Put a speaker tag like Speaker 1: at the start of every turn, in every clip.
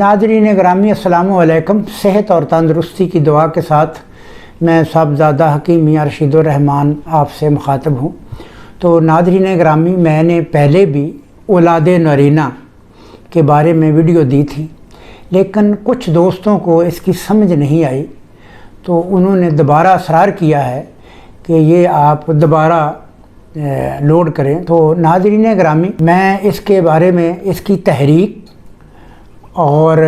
Speaker 1: नाज़रीन ग्रामी अस्सलामु अलैकुम। सेहत और तंदरुस्ती की दुआ के साथ मैं साहबजादा हकीम मियां रशीदुर रहमान आपसे मुखातब हूँ। तो नाज़रीन ग्रामी, मैंने पहले भी औलाद नरीना के बारे में वीडियो दी थी, लेकिन कुछ दोस्तों को इसकी समझ नहीं आई, तो उन्होंने दोबारा असरार किया है कि ये आप दोबारा लोड करें। तो नाज़रीन ग्रामी, मैं इसके बारे में इसकी तहरीक और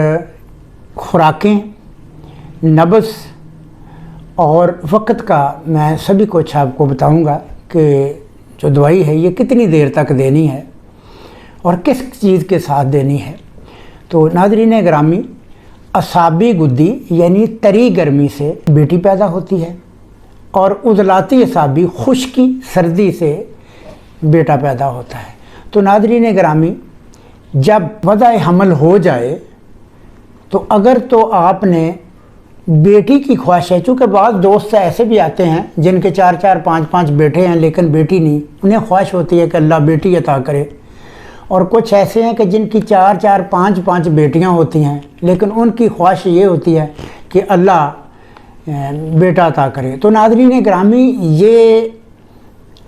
Speaker 1: खुराकें, नब्ज़ और वक़्त का मैं सभी कुछ आपको बताऊंगा कि जो दवाई है ये कितनी देर तक देनी है और किस चीज़ के साथ देनी है। तो नाज़रीन ग्रामी, असाबी गुद्दी यानी तरी गर्मी से बेटी पैदा होती है और उजलाती असाबी खुश्की सर्दी से बेटा पैदा होता है। तो नाज़रीन ग्रामी, जब वज़ाए हमल हो जाए तो अगर तो आपने बेटी की ख्वाहिश है, चूँकि बाद दोस्त ऐसे भी आते हैं जिनके 4-4, 5-5 बेटे हैं लेकिन बेटी नहीं, उन्हें ख्वाहिश होती है कि अल्लाह बेटी अता करे। और कुछ ऐसे हैं कि जिनकी 4-4, 5-5 बेटियां होती हैं लेकिन उनकी ख्वाहिश ये होती है कि अल्लाह बेटा अता करे। तो नाज़रीन ग्रामी, ये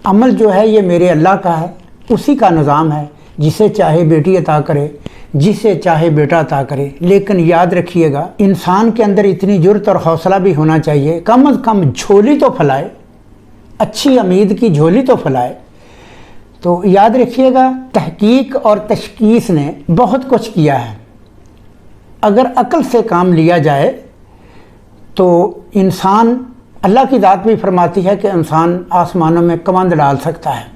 Speaker 1: अमल जो है ये मेरे अल्लाह का है, उसी का निज़ाम है, जिसे चाहे बेटी अता करे, जिसे चाहे बेटा अता करे। लेकिन याद रखिएगा, इंसान के अंदर इतनी जुर्रत और हौसला भी होना चाहिए, कम अज़ कम झोली तो फैलाए, अच्छी उम्मीद की झोली तो फैलाए। तो याद रखिएगा, तहकीक और तशखीस ने बहुत कुछ किया है। अगर अक्ल से काम लिया जाए तो इंसान, अल्लाह की ज़ात भी फरमाती है कि इंसान आसमानों में कमंद डाल सकता है।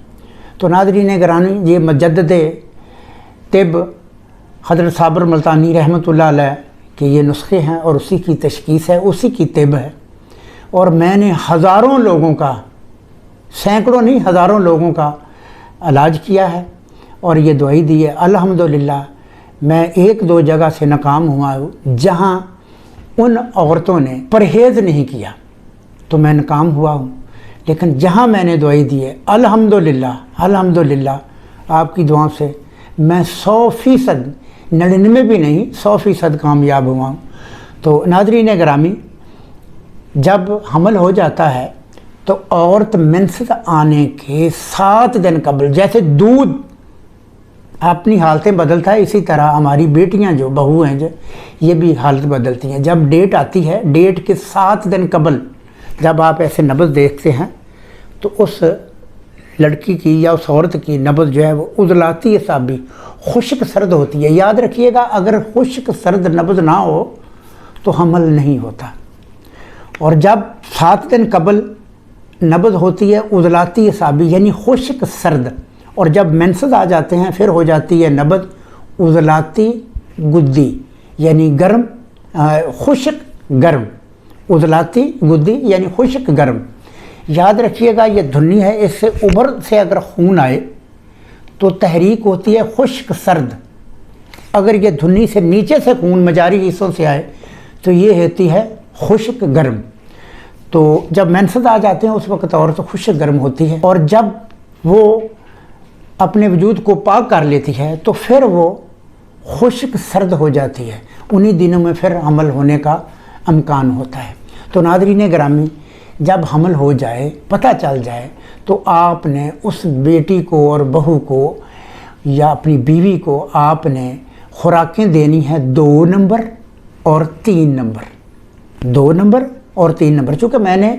Speaker 1: तो नाज़रीन गिरामी, ये मुजद्दिद तिब हज़रत साबिर मुल्तानी रहमतुल्लाह अलैह के ये नुस्खे हैं और उसी की तशखीस है, उसी की तिब है। और मैंने हज़ारों लोगों का, सैकड़ों नहीं हज़ारों लोगों का इलाज किया है और ये दवाई दी है। अल्हम्दुलिल्लाह, मैं 1-2 जगह से नाकाम हुआ हूँ जहाँ उन औरतों ने परहेज़ नहीं किया तो मैं नाकाम हुआ हूँ, लेकिन जहाँ मैंने दवाई दी है अल्हम्दुलिल्लाह आपकी दुआओं से मैं 100%, 99 भी नहीं 100% कामयाब हुआ हूँ। तो नाज़रीन गिरामी, जब हमल हो जाता है तो औरत मेंसेस आने के 7 दिन कबल, जैसे दूध अपनी हालतें बदलता है, इसी तरह हमारी बेटियां जो बहू हैं जो ये भी हालत बदलती हैं। जब डेट आती है, डेट के 7 दिन कबल जब आप ऐसे नब्ज़ देखते हैं तो उस लड़की की या उस औरत की नब्ज़ जो है वो उजलाती असाबी खुश्क सर्द होती है। याद रखिएगा, अगर खुश्क सर्द नब्ज़ ना हो तो हमल नहीं होता। और जब 7 दिन कबल नब्ज़ होती है उजलाती असाबी यानी खुश्क सर्द, और जब मेंसेस आ जाते हैं फिर हो जाती है नब्ज़ उजलाती गुद्दी यानी गर्म, खुश्क गर्म, उजलाती गुद्दी यानी खुश्क गर्म। याद रखिएगा, ये धुन्नी है, इससे ऊपर से अगर खून आए तो तहरीक होती है खुश्क सर्द। अगर ये धुन्नी से नीचे से खून मजारी हिस्सों से आए तो ये होती है खुश्क गर्म। तो जब मेंसेस आ जाते हैं उस वक्त औरत खुश्क गर्म होती है, और जब वो अपने वजूद को पाक कर लेती है तो फिर वो खुश्क सर्द हो जाती है। उन्हीं दिनों में फिर हमल होने का इम्कान होता है। तो नाज़रीन गिरामी, जब हमल हो जाए, पता चल जाए, तो आपने उस बेटी को और बहू को या अपनी बीवी को आपने खुराकें देनी है 2 नंबर और 3 नंबर, 2 नंबर और 3 नंबर। चूँकि मैंने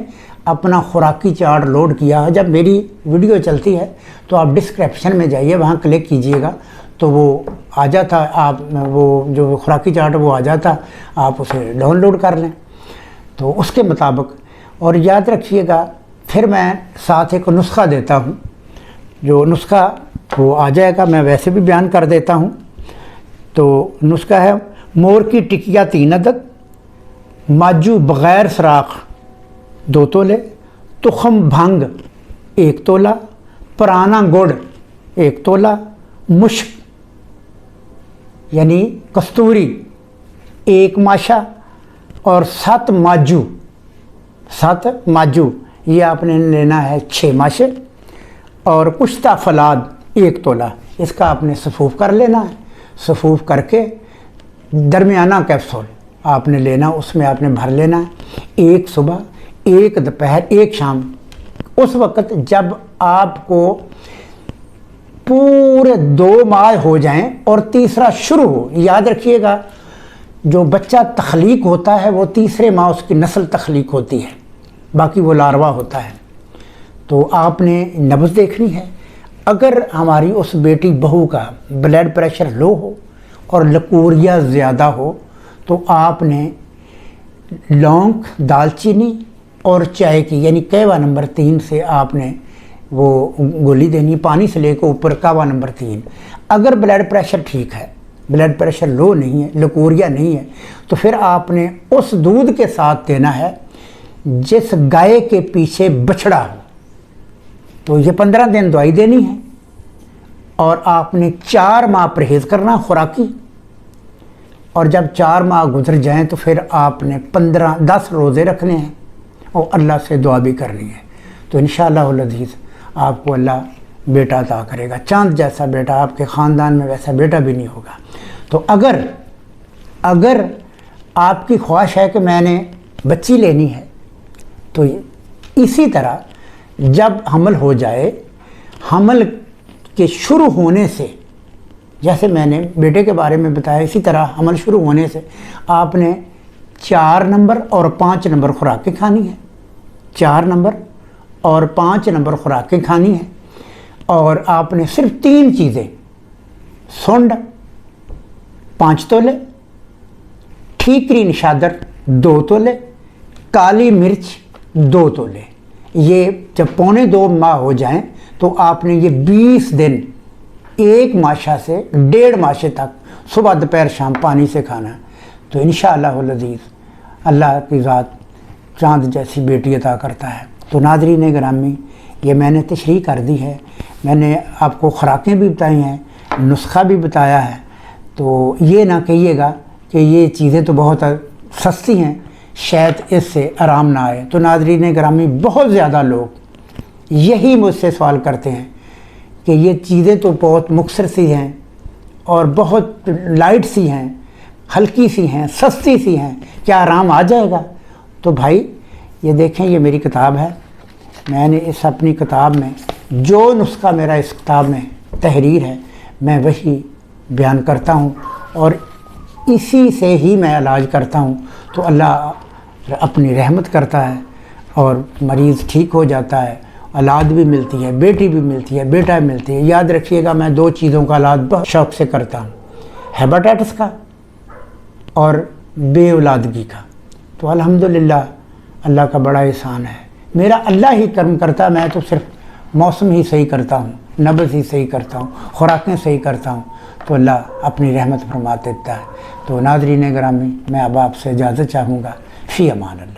Speaker 1: अपना खुराकी चार्ट लोड किया है, जब मेरी वीडियो चलती है तो आप डिस्क्रिप्शन में जाइए, वहाँ क्लिक कीजिएगा तो वो आ जाता, आप वो जो खुराकी चार्ट वो आ जाता, आप उसे डाउनलोड कर लें तो उसके मुताबिक। और याद रखिएगा, फिर मैं साथ एक नुस्खा देता हूँ, जो नुस्खा वो आ जाएगा, मैं वैसे भी बयान कर देता हूँ। तो नुस्खा है मोर की टिकिया 3 अदद, माजू बग़ैर सराख 2 तोले, तुखम भंग 1 तोला, पुराना गुड़ 1 तोला, मुश्क यानी कस्तूरी 1 माशा और 7 माजू ये आपने लेना है 6 माशे, और कुश्ता फलाद 1 तोला, इसका आपने सफूफ कर लेना है। सफूफ करके درمیانہ کیپسول آپ نے لینا، اس میں آپ نے بھر لینا ہے، ایک صبح، ایک دوپہر، ایک شام، اس وقت جب آپ کو پورے 2 ماہ ہو جائیں اور تیسرا شروع ہو۔ یاد رکھیے گا، جو بچہ تخلیق ہوتا ہے وہ تیسرے ماہ اس کی نسل تخلیق ہوتی ہے، باقی وہ لاروا ہوتا ہے۔ تو آپ نے نبض دیکھنی ہے۔ اگر ہماری اس بیٹی بہو کا بلڈ پریشر لو ہو اور لکوریا زیادہ ہو تو آپ نے لونگ، دال چینی اور چائے کی یعنی قہوہ نمبر 3 سے آپ نے وہ گولی دینی، پانی سے لے کے اوپر قہوہ نمبر 3۔ اگر بلڈ پریشر ٹھیک ہے، بلڈ پریشر لو نہیں ہے، لکوریا نہیں ہے، تو پھر آپ نے اس دودھ کے ساتھ دینا ہے جس گائے کے پیچھے بچھڑا ہو۔ تو یہ 15 دن دوائی دینی ہے اور آپ نے 4 ماہ پرہیز کرنا خوراکی، اور جب 4 ماہ گزر جائیں تو پھر آپ نے 10 روزے رکھنے ہیں اور اللہ سے دعا بھی کرنی ہے۔ تو انشاءاللہ العزیز آپ کو اللہ بیٹا عطا کرے گا، چاند جیسا بیٹا، آپ کے خاندان میں ویسا بیٹا بھی نہیں ہوگا۔ تو اگر آپ کی خواہش ہے کہ میں نے بچی لینی ہے تو اسی طرح جب حمل ہو جائے، حمل کے شروع ہونے سے، جیسے میں نے بیٹے کے بارے میں بتایا، اسی طرح حمل شروع ہونے سے آپ نے 4 نمبر اور 5 نمبر خوراکیں کھانی ہیں، 4 نمبر اور 5 نمبر خوراکیں کھانی ہیں، اور آپ نے صرف 3 چیزیں، سونڈ 5 تولے، ٹھیکری نشادر 2 تولے، کالی مرچ 2 تولے، یہ جب 1.25 ماہ ہو جائیں تو آپ نے یہ 20 دن 1 ماشا سے 1.5 ماشے تک صبح دوپہر شام پانی سے کھانا ہے۔ تو انشاءاللہ العزیز اللہ کی ذات چاند جیسی بیٹی عطا کرتا ہے۔ تو ناظرین گرامی، یہ میں نے تشریح کر دی ہے، میں نے آپ کو خوراکیں بھی بتائی ہیں، نسخہ بھی بتایا ہے، تو یہ نہ کہیے گا کہ یہ چیزیں تو بہت سستی ہیں، شاید اس سے آرام نہ آئے۔ تو ناظرین گرامی، بہت زیادہ لوگ یہی مجھ سے سوال کرتے ہیں کہ یہ چیزیں تو بہت مختصر سی ہیں اور بہت لائٹ سی ہیں، ہلکی سی ہیں، سستی سی ہیں، کیا آرام آ جائے گا؟ تو بھائی یہ دیکھیں، یہ میری کتاب ہے، میں نے اس اپنی کتاب میں جو نسخہ میرا اس کتاب میں تحریر ہے میں وہی بیان کرتا ہوں اور اسی سے ہی میں علاج کرتا ہوں۔ تو اللہ اپنی رحمت کرتا ہے اور مریض ٹھیک ہو جاتا ہے، اولاد بھی ملتی ہے، بیٹی بھی ملتی ہے، بیٹا بھی ملتی ہے۔ یاد رکھیے گا، میں 2 چیزوں کا علاج بہت شوق سے کرتا ہوں، ہیپاٹائٹس کا اور بے اولادگی کا۔ تو الحمدللہ اللہ کا بڑا احسان ہے، میرا اللہ ہی کرم کرتا ہے، میں تو صرف موسم ہی صحیح کرتا ہوں، نبض ہی صحیح کرتا ہوں، خوراکیں صحیح کرتا ہوں، تو اللہ اپنی رحمت فرما دیتا ہے۔ تو ناظرین گرامی، میں اب آپ سے اجازت چاہوں گا، فی امان اللہ۔